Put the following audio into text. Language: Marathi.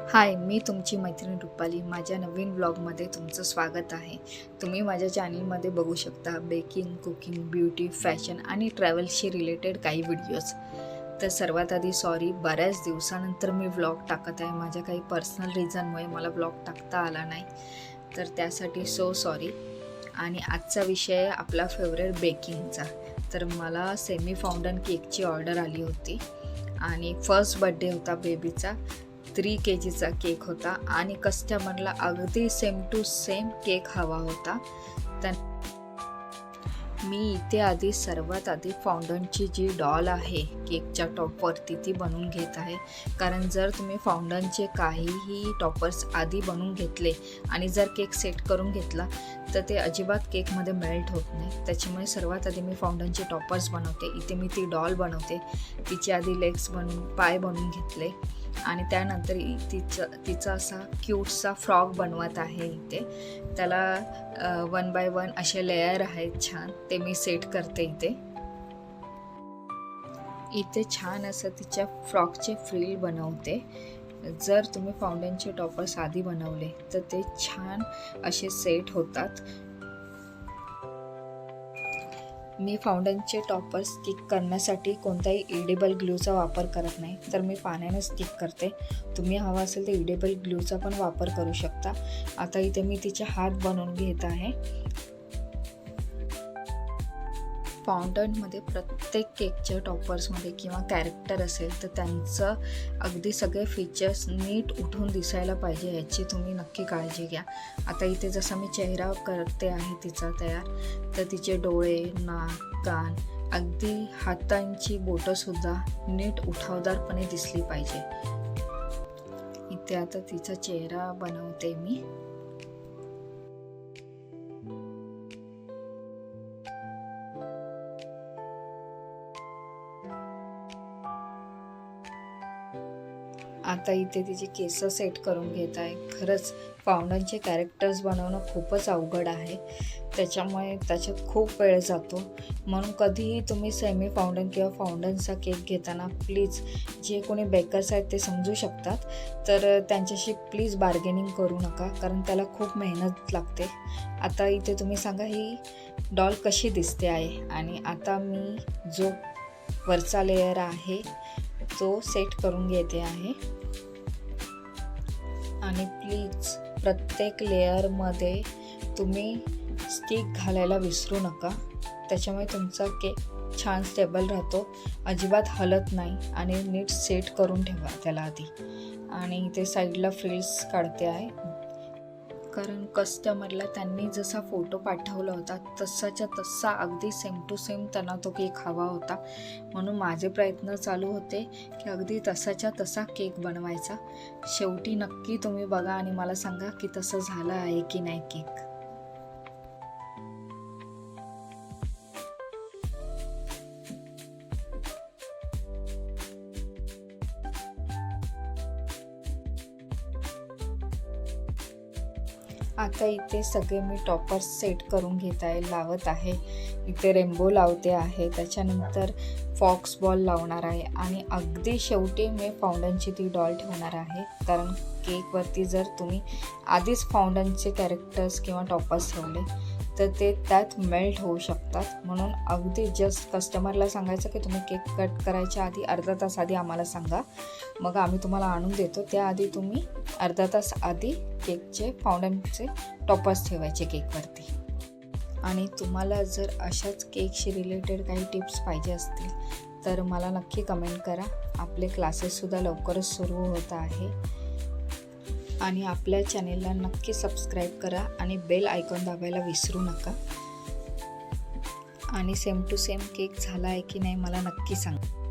हाय, मी तुमची मैत्रीण रुपाली. माझ्या नवीन ब्लॉगमध्ये तुमचं स्वागत आहे. तुम्ही माझ्या चॅनलमध्ये बघू शकता बेकिंग, कुकिंग, ब्युटी, फॅशन आणि ट्रॅव्हलशी रिलेटेड काही व्हिडिओज. तर सर्वात आधी सॉरी, बऱ्याच दिवसानंतर मी व्लॉग टाकत आहे. माझ्या काही पर्सनल रिझनमुळे मला व्लॉग टाकता आला नाही, तर त्यासाठी सो सॉरी. आणि आजचा विषय आहे आपला फेवरेट बेकिंगचा. तर मला सेमी फाउंडन केकची ऑर्डर आली होती आणि फर्स्ट बड्डे होता बेबीचा. 3 kgचा केक होता आणि कस्टमरला अगदी सेम टू सेम केक हवा होता. मी इथे सर्वात आधी फाउंडनची जी डॉल आहे केकच्या टॉपवरती ती बनवून घेत आहे. कारण जर तुम्ही फाउंडनचे काहीही टॉपर्स आधी बनवून घेतले आणि जर केक सेट करून घेतला तर ते अजिबात केकमध्ये मेल्ट होत नाही. त्याच्यामुळे सर्वात आधी मी फाउंडनचे टॉपर्स बनवते. इथे मी ती डॉल बनवते. तिचे आधी लेग्स पाय बनवून घेतले आणि त्यानंतर तिचा असा क्यूटसा फ्रॉक बनवत आहे. इथे त्याला 1 by 1 असे लेयर आहेत छान, ते मी सेट करते. इथे छान असं तिच्या फ्रॉकचे फ्रिल बनवते. जर तुम्ही फाउंडनचे टॉपर्स आधी बनवले तर ते छान असे सेट होतात. मी फाउंडनचे टॉपर्स स्टिक करण्यासाठी कोणताही इडेबल ग्लूचा वापर करत नाही, तर मी पाण्याने स्टिक करते. तुम्ही हवा असेल तर इडेबल ग्लूचा पण वापर करू शकता. आता इथे मी तिचे हात बनवून घेत आहे. फाउंडनमध्ये प्रत्येक केकच्या टॉपर्समध्ये किंवा कॅरेक्टर असेल तर त्यांचं अगदी सगळे फीचर्स नीट उठून दिसायला पाहिजे, याची तुम्ही नक्की काळजी घ्या. आता इथे जसा मी चेहरा करते आहे तिचा तयार, तर तिचे डोळे, नाक, कान, अगदी हातांची बोटंसुद्धा नीट उठावदारपणे दिसली पाहिजे. इथे आता तिचा चेहरा बनवते मी. आता इथे तिचे केस सेट करून घेत आहे. खरंच फाउंडनचे कॅरेक्टर्स बनवणं खूपच अवघड आहे, त्याच्यामुळे त्याच्यात खूप वेळ जातो. म्हणून कधीही तुम्ही सेमी फाउंडन किंवा फाउंडनचा केक घेताना प्लीज, जे कोणी बेकर्स आहेत ते समजू शकतात, तर त्यांच्याशी प्लीज बार्गेनिंग करू नका, कारण त्याला खूप मेहनत लागते. आता इथे तुम्ही सांगा ही डॉल कशी दिसते आहे. आणि आता मी जो वरचा लेयर आहे तो सेट करून घेते आहे. आणि प्लीज प्रत्येक लेअरमध्ये तुम्ही स्टिक घालायला विसरू नका, त्याच्यामुळे तुमचा केक छान स्टेबल राहतो, अजिबात हलत नाही. आणि नीट सेट करून ठेवा त्याला आधी. आणि इथे साईडला फ्रिल्स काढते आहे, कारण कस्टमरला त्यांनी जसा फोटो पाठवला होता तसाच्या तसा अगदी सेम टू सेम त्यांना तो केक हवा होता. म्हणून माझे प्रयत्न चालू होते की अगदी तसाच्या तसा केक बनवायचा. शेवटी नक्की तुम्ही बघा आणि मला सांगा की तसं झालं आहे की नाही केक. आता इथे सगळे मी टॉपर्स सेट करून घेत आहे, लावत आहे. इथे रेनबो लावते आहे, त्याच्यानंतर फॉक्स बॉल लावणार आहे आणि अगदी शेवटी मी फाउंडनची ती डॉल ठेवणार आहे. कारण केकवरती जर तुम्ही आधीच फाउंडनचे कॅरेक्टर्स किंवा टॉपर्स ठेवले तर ते त्यात मेल्ट होऊ शकतात. म्हणून अगदी जस्ट कस्टमरला सांगायचं की तुम्ही केक कट करायच्या आधी अर्धा तास आधी आम्हाला सांगा, मग आम्ही तुम्हाला आणून देतो. त्याआधी तुम्ही अर्धा तास आधी केकचे फाउंडनचे टॉपर्स ठेवायचे केकवरती. आणि तुम्हाला जर अशाच केकशी रिलेटेड काही टिप्स पाहिजे असतील तर मला नक्की कमेंट करा. आपले क्लासेससुद्धा लवकरच सुरू होत आहे. आणि आपल्या चॅनेलला नक्की सबस्क्राईब करा आणि बेल आयकॉन दाबायला विसरू नका. आणि सेम टू सेम केक झाला आहे की नाही मला नक्की सांगा.